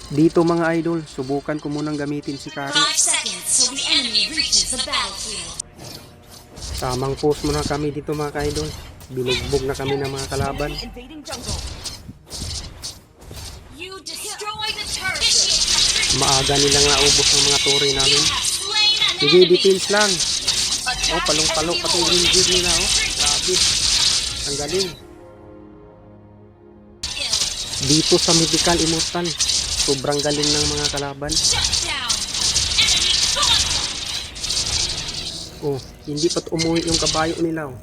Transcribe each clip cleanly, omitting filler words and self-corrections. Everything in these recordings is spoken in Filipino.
Dito mga idol, subukan ko munang gamitin si Kari. 5 seconds till the enemy reaches the battlefield. Tamang post muna kami dito mga idol. Binugbog na kami ng mga kalaban. You destroy the turret. Maaga nilang naubos ang mga tore You namin. have slain an Sige, enemy. details lang. Oh, Attack palong-palong enemy pati yung lord. ranger nila, oh. Grabe. Ang galing. Dito sa Mythical Immortal, sobrang galing ng mga kalaban. Shut down. Enemy gauntlet. Oh, hindi pat umuwi yung kabayo nila, oh.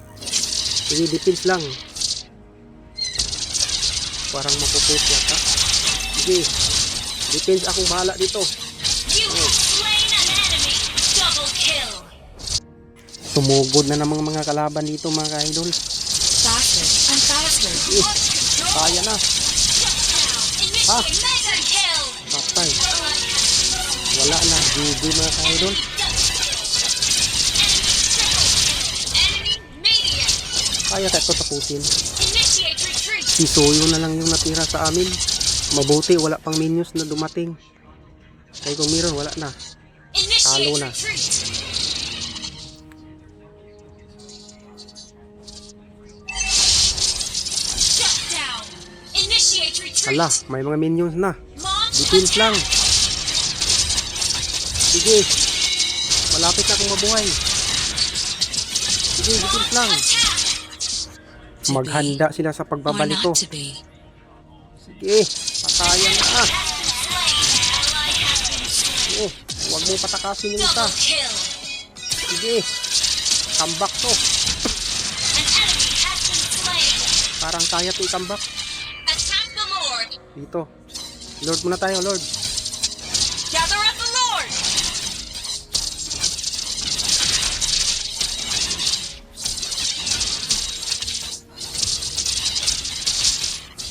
Sige, details lang. Parang mapuput yata. Sige, details, akong bahala dito. You have slain an enemy. Double kill. Tumugod na namang mga kalaban dito mga idol. Faster and faster. Kaya na. Initiate mega kill. Patay. Wala na. GG mga idol. Enemy maniac. Kaya tayo tapusin. Initiate retreat. Si Soyo na lang yung natira sa amin. Mabuti wala pang minions na dumating. Kaya kung meron wala na. Initiate Talo na. retreat. Shut down. Initiate retreat. Hala, may mga minions na. Launch Details lang. attack. Sige. Malapit na akong mabuhay. Sige, details lang. Attack. Maghanda sila sa pagbabalito. to be. Sige, patayan na. Oh, huwag mo patakasin yung isa. Double kill. Sige, comeback to. An enemy has been slain. Parang kaya to i-comeback. Attack the Lord. Dito. Lord muna tayo, Lord. Gather up the Lord.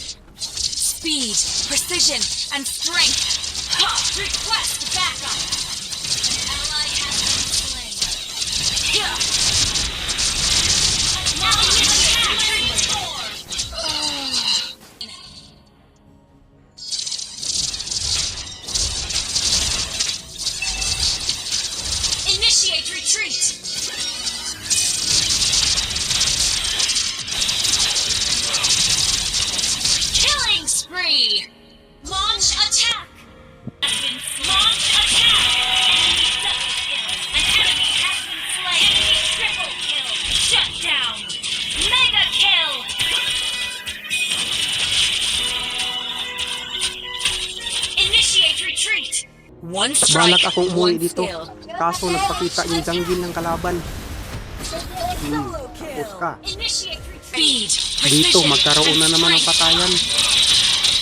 Speed, precision, and strength. Request backup. An ally has been slain. Now initiate retreat. Killing spree. Launch attack. Launch attack. An enemy has been slain. Triple kill. Shut down. Mega kill. Initiate retreat. One Balak akong umuwi dito. Kaso nagpakita yung jungle ng kalaban. Tapos ka. Initiate retreat. Speed. Dito, magkaroon na naman ng patayan.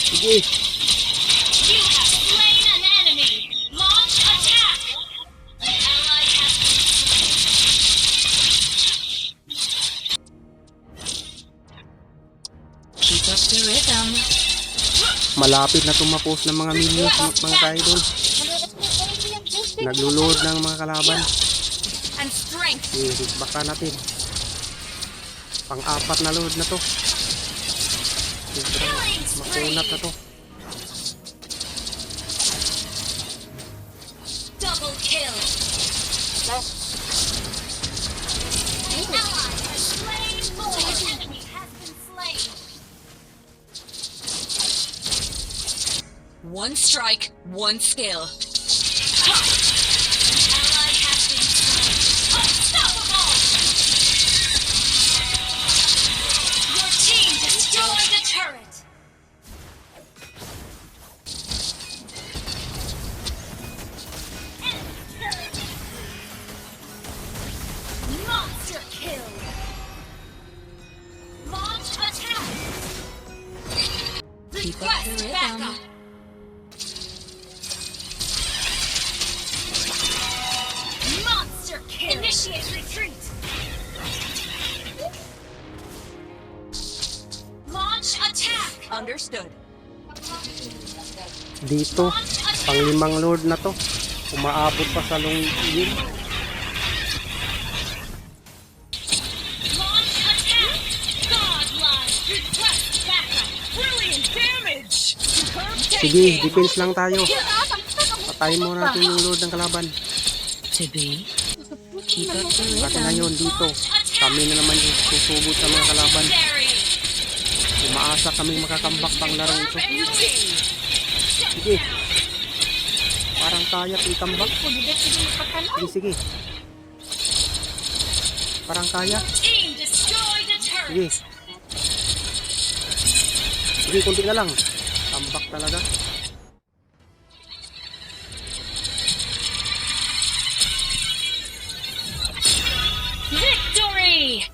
Sige. You have slain an enemy. Launch attack. An ally has been slain. Keep up the rhythm. Malapit na tumapos ng mga minions mga ka-idol. Naglulod ng mga kalaban. And strength. Sige, baka natin. Pang-apat na load na to. Killing Makunat na spree. to. Double kill. An ally has slain more. An enemy has been slain. One strike, one skill. Ally has been slain. Unstoppable! Your team destroyed the turret. Monster kill. Launch attack. Request backup. Monster kill. Initiate retreat. Launch attack. Understood. Dito, pang-limang lord na to. Umaabot pa sa lungin. Launch attack. Godlike. Request backup. Brilliant damage. Superb Sige, defense lang tayo. Patayin mo natin yung Lord ng kalaban. To be. Keep up the At rhythm. ngayon dito, kami na naman yung susugod sa mga kalaban. Umaasa kami makakambak pang larong ito. Sige. Parang kaya itambak. Sige, sige. Parang kaya. Team destroyed a turret. Sige. Sige, kunti na lang. Tambak talaga. Victory!